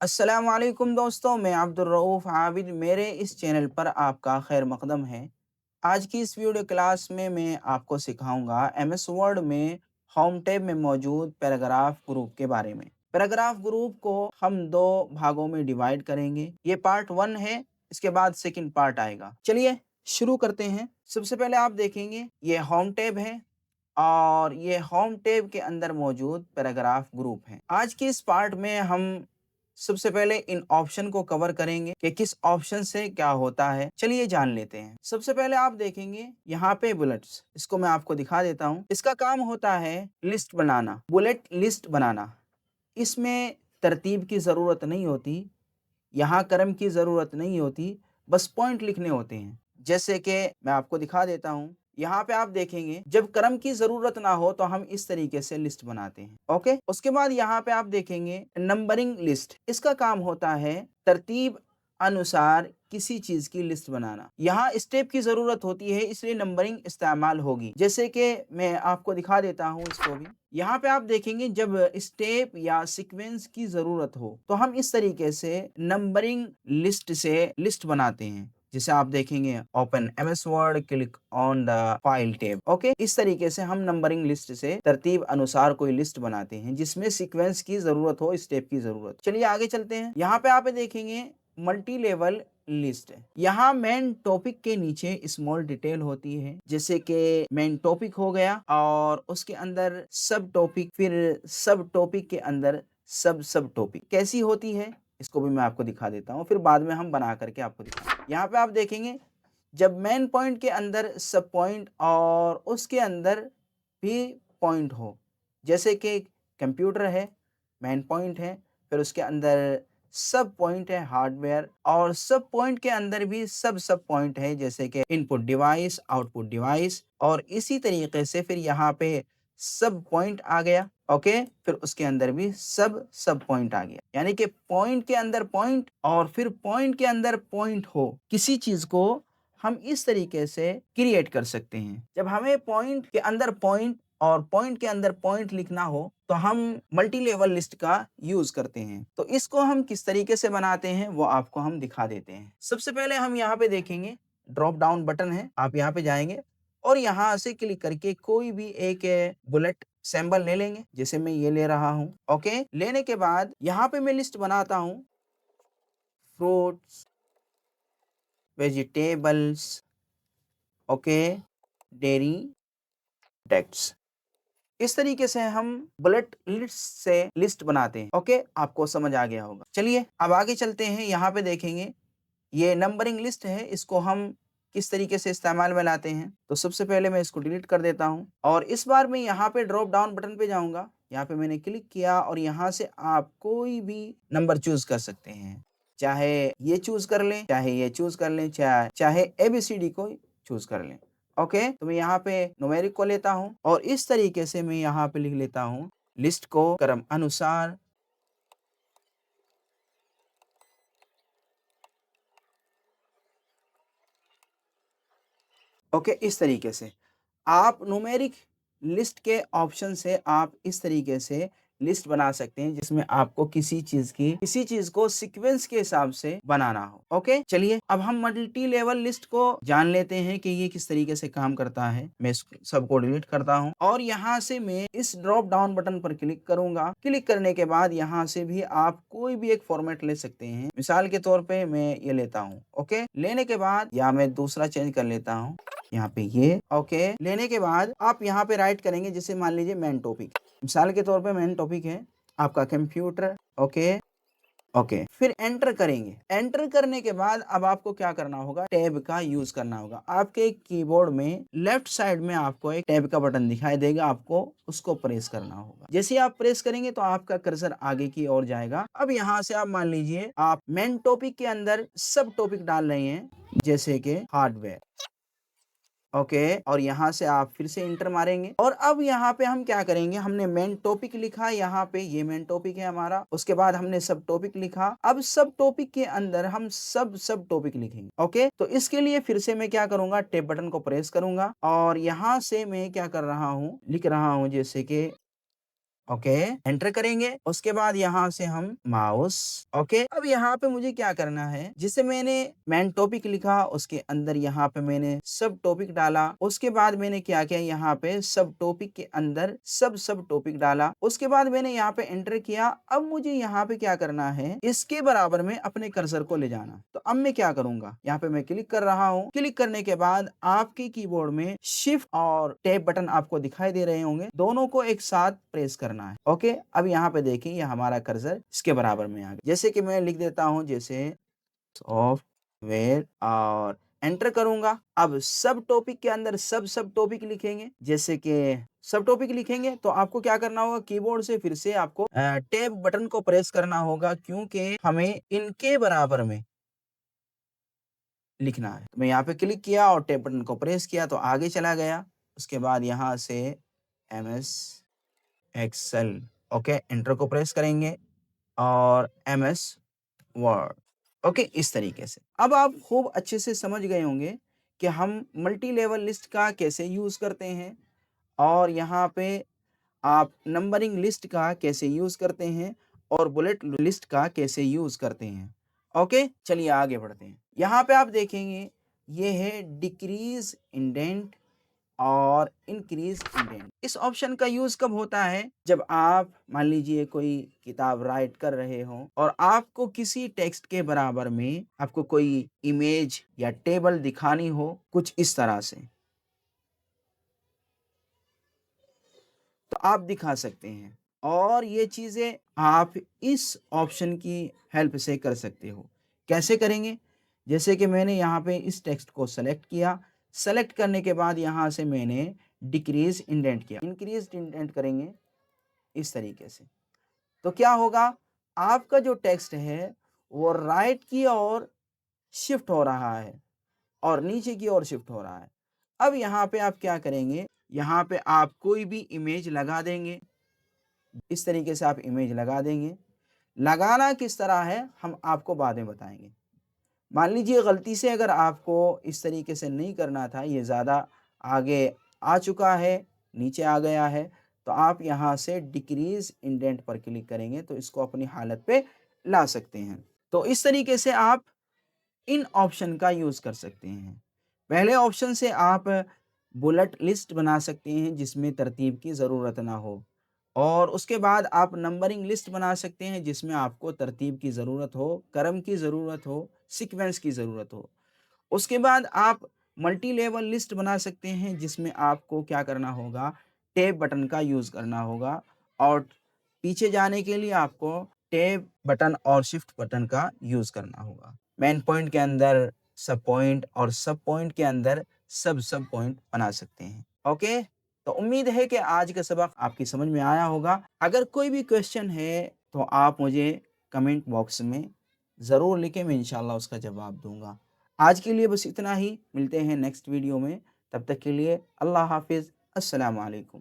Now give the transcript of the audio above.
अस्सलाम वालेकुम दोस्तों, मैं अब्दुल रऊफ़ आबिद मेरे इस चैनल पर आपका खैर मक़दम है। आज की इस वीडियो क्लास में मैं आपको सिखाऊंगा एमएस वर्ड में होम टैब में मौजूद पैराग्राफ ग्रुप के बारे में। पैराग्राफ ग्रुप को हम दो भागों में डिवाइड करेंगे। ये पार्ट वन है, इसके बाद सेकंड पार्ट आएगा। चलिए शुरू करते हैं। सबसे पहले आप देखेंगे ये होम टैब है और ये होम टैब के अंदर मौजूद पैराग्राफ ग्रुप है। आज के इस पार्ट में हम सबसे पहले इन ऑप्शन को कवर करेंगे कि किस ऑप्शन से क्या होता है। चलिए जान लेते हैं। सबसे पहले आप देखेंगे यहाँ पे बुलेट्स, इसको मैं आपको दिखा देता हूँ। इसका काम होता है लिस्ट बनाना, बुलेट लिस्ट बनाना। इसमें तरतीब की ज़रूरत नहीं होती, यहाँ क्रम की ज़रूरत नहीं होती, बस पॉइंट लिखने होते हैं। जैसे कि मैं आपको दिखा देता हूँ। यहाँ पे आप देखेंगे जब क्रम की ज़रूरत ना हो तो हम इस तरीके से लिस्ट बनाते हैं। ओके, उसके बाद यहाँ पे आप देखेंगे नंबरिंग लिस्ट। इसका काम होता है तरतीब अनुसार किसी चीज की लिस्ट बनाना। यहाँ स्टेप की जरूरत होती है, इसलिए नंबरिंग इस्तेमाल होगी। जैसे कि मैं आपको दिखा देता हूँ इसको भी। यहाँ पे आप देखेंगे जब स्टेप या सीक्वेंस की जरूरत हो तो हम इस तरीके से नंबरिंग लिस्ट से लिस्ट बनाते हैं। जैसे आप देखेंगे open MS word, click on the file tab. Okay, इस तरीके से हम नंबरिंग लिस्ट से तरतीब अनुसार कोई लिस्ट बनाते हैं जिसमें सीक्वेंस की जरूरत हो, स्टेप की जरूरत। चलिए आगे चलते हैं। यहाँ पे आप देखेंगे मल्टी लेवल लिस्ट है। यहाँ मेन टॉपिक के नीचे स्मॉल डिटेल होती है, जैसे कि मेन टॉपिक हो गया और उसके अंदर सब टॉपिक, फिर सब टॉपिक के अंदर सब सब टॉपिक। कैसी होती है इसको भी मैं आपको दिखा देता हूँ, फिर बाद में हम बना करके आपको दिखा। यहाँ पे आप देखेंगे जब मेन पॉइंट के अंदर सब पॉइंट और उसके अंदर भी पॉइंट हो, जैसे कि कंप्यूटर है, मेन पॉइंट है, फिर उसके अंदर सब पॉइंट है हार्डवेयर, और सब पॉइंट के अंदर भी सब सब पॉइंट है, जैसे कि इनपुट डिवाइस, आउटपुट डिवाइस, और इसी तरीके से फिर यहाँ पे सब पॉइंट आ गया। ओके, फिर उसके अंदर भी सब सब पॉइंट आ गया। यानी कि पॉइंट के अंदर पॉइंट और फिर पॉइंट के अंदर पॉइंट हो, किसी चीज को हम इस तरीके से क्रिएट कर सकते हैं। जब हमें पॉइंट के अंदर पॉइंट और पॉइंट के अंदर पॉइंट लिखना हो तो हम मल्टी लेवल लिस्ट का यूज करते हैं। तो इसको हम किस तरीके से बनाते हैं वो आपको हम दिखा देते हैं। सबसे पहले हम यहाँ पे देखेंगे ड्रॉप डाउन बटन है, आप यहाँ पे जाएंगे और यहाँ से क्लिक करके कोई भी एक बुलेट सैंबल ले लेंगे। जैसे मैं ये ले रहा हूँ। ओके, लेने के बाद यहाँ पे मैं लिस्ट बनाता हूँ fruits, vegetables, okay, dairy products. इस तरीके से हम बुलेट लिस्ट से लिस्ट बनाते हैं। ओके, आपको समझ आ गया होगा। चलिए अब आगे चलते हैं। यहाँ पे देखेंगे ये नंबरिंग लिस्ट है, इसको हम किस तरीके से इस्तेमाल में लाते हैं। तो सबसे पहले मैं इसको डिलीट कर देता हूँ और इस बार मैं यहाँ पे ड्रॉप डाउन बटन पे जाऊंगा। यहाँ पे मैंने क्लिक किया और यहाँ से आप कोई भी नंबर चूज कर सकते हैं। चाहे ये चूज कर लें, चाहे ये चूज कर लें, चाहे ABCD को चूज कर लें। ओके, तो मैं यहाँ पे न्यूमेरिक को लेता हूँ और इस तरीके से मैं यहाँ पे लिख लेता हूँ लिस्ट को क्रम अनुसार। ओके, इस तरीके से आप न्यूमेरिक लिस्ट के ऑप्शन से आप इस तरीके से लिस्ट बना सकते हैं जिसमें आपको किसी चीज को सीक्वेंस के हिसाब से बनाना हो। ओके, चलिए अब हम मल्टी लेवल लिस्ट को जान लेते हैं कि ये किस तरीके से काम करता है। मैं सबको डिलीट करता हूं और यहाँ से मैं इस ड्रॉप डाउन बटन पर क्लिक करूंगा। क्लिक करने के बाद यहाँ से भी आप कोई भी एक फॉर्मेट ले सकते हैं। मिसाल के तौर पे मैं ये लेता हूँ। ओके, लेने के बाद या मैं दूसरा चेंज कर लेता हूँ, यहाँ पे ये। ओके, लेने के बाद आप यहाँ पे राइट करेंगे, जैसे मान लीजिए मेन टॉपिक, मिसाल के तौर पे मेन टॉपिक है आपका कंप्यूटर। ओके, ओके, फिर एंटर करेंगे। एंटर करने के बाद अब आपको क्या करना होगा, टैब का यूज करना होगा। आपके कीबोर्ड में लेफ्ट साइड में आपको एक टैब का बटन दिखाई देगा, आपको उसको प्रेस करना होगा। जैसे आप प्रेस करेंगे तो आपका कर्सर आगे की ओर जाएगा। अब यहाँ से आप मान लीजिए आप मेन टॉपिक के अंदर सब टॉपिक डाल रहे हैं, जैसे कि हार्डवेयर। ओके, और यहाँ से आप फिर से इंटर मारेंगे और अब यहाँ पे हम क्या करेंगे, हमने मेन टॉपिक लिखा, यहाँ पे ये मेन टॉपिक है हमारा। उसके बाद हमने सब टॉपिक लिखा। अब सब टॉपिक के अंदर हम सब सब टॉपिक लिखेंगे। ओके, तो इसके लिए फिर से मैं क्या करूंगा, टैब बटन को प्रेस करूंगा और यहाँ से मैं क्या कर रहा हूँ, लिख रहा हूँ, जैसे कि ओके, एंटर करेंगे। उसके बाद यहाँ से हम माउस। ओके, अब यहाँ पे मुझे क्या करना है, जिसे मैंने मेन टॉपिक लिखा उसके अंदर यहाँ पे मैंने सब टॉपिक डाला। उसके बाद मैंने क्या किया, यहाँ पे सब टॉपिक के अंदर सब टॉपिक डाला। उसके बाद मैंने यहाँ पे एंटर किया। अब मुझे यहाँ पे क्या करना है, इसके बराबर में अपने कर्सर को ले जाना। तो अब मैं क्या करूंगा, यहाँ पे मैं क्लिक कर रहा हूँ। क्लिक करने के बाद आपके कीबोर्ड में शिफ्ट और टैब बटन आपको दिखाई दे रहे होंगे, दोनों को एक साथ प्रेस करना है। ओके, अब यहाँ पे देखिए ये हमारा कर्सर इसके बराबर में आ गया। जैसे कि मैं लिख देता हूँ, जैसे सॉफ्टवेयर और एंटर करूंगा। अब सब टॉपिक के अंदर सब टॉपिक लिखेंगे। जैसे कि सब टॉपिक लिखेंगे तो आपको क्या करना होगा, कीबोर्ड से फिर से आपको टैब बटन को प्रेस करना होगा, क्योंकि हमें इनके बराबर में लिखना है। तो मैं यहाँ पे क्लिक किया और टैब बटन को प्रेस किया तो आगे चला गया। उसके बाद यहाँ से एमएस एक्सेल, ओके, एंटर को प्रेस करेंगे और एमएस वर्ड। ओके, इस तरीके से अब आप खूब अच्छे से समझ गए होंगे कि हम मल्टी लेवल लिस्ट का कैसे यूज करते हैं और यहाँ पे आप नंबरिंग लिस्ट का कैसे यूज करते हैं और बुलेट लिस्ट का कैसे यूज करते हैं। ओके, चलिए आगे बढ़ते हैं। यहाँ पे आप देखेंगे ये है डिक्रीज इंडेंट और इंक्रीज इंडेंट। इस ऑप्शन का यूज कब होता है, जब आप मान लीजिए कोई किताब राइट कर रहे हो और आपको किसी टेक्स्ट के बराबर में आपको कोई इमेज या टेबल दिखानी हो कुछ इस तरह से, तो आप दिखा सकते हैं। और ये चीजें आप इस ऑप्शन की हेल्प से कर सकते हो। कैसे करेंगे, जैसे कि मैंने यहाँ पे इस टेक्स्ट को सेलेक्ट किया। सेलेक्ट करने के बाद यहाँ से मैंने डिक्रीज इंडेंट किया, इंक्रीज इंडेंट करेंगे इस तरीके से। तो क्या होगा, आपका जो टेक्स्ट है वो राइट की ओर शिफ्ट हो रहा है और नीचे की ओर शिफ्ट हो रहा है। अब यहाँ पे आप क्या करेंगे, यहाँ पे आप कोई भी इमेज लगा देंगे। इस तरीके से आप इमेज लगा देंगे। लगाना किस तरह है हम आपको बाद में बताएंगे। मान लीजिए गलती से अगर आपको इस तरीके से नहीं करना था, ये ज़्यादा आगे आ चुका है, नीचे आ गया है, तो आप यहाँ से डिक्रीज इंडेंट पर क्लिक करेंगे तो इसको अपनी हालत पे ला सकते हैं। तो इस तरीके से आप इन ऑप्शन का यूज़ कर सकते हैं। पहले ऑप्शन से आप बुलेट लिस्ट बना सकते हैं जिसमें तरतीब की ज़रूरत ना हो, और उसके बाद आप नंबरिंग लिस्ट बना सकते हैं जिसमें आपको तरतीब की ज़रूरत हो, क्रम की ज़रूरत हो, सीक्वेंस की ज़रूरत हो। उसके बाद आप मल्टी लेवल लिस्ट बना सकते हैं जिसमें आपको क्या करना होगा, टैब बटन का यूज़ करना होगा और पीछे जाने के लिए आपको टैब बटन और शिफ्ट बटन का यूज़ करना होगा। मेन पॉइंट के अंदर सब पॉइंट और सब पॉइंट के अंदर सब पॉइंट बना सकते हैं। ओके, तो उम्मीद है कि आज का सबक आपकी समझ में आया होगा। अगर कोई भी क्वेश्चन है तो आप मुझे कमेंट बॉक्स में ज़रूर लिखें, मैं इंशाल्लाह उसका जवाब दूंगा। आज के लिए बस इतना ही, मिलते हैं नेक्स्ट वीडियो में। तब तक के लिए अल्लाह हाफिज़, अस्सलाम वालेकुम।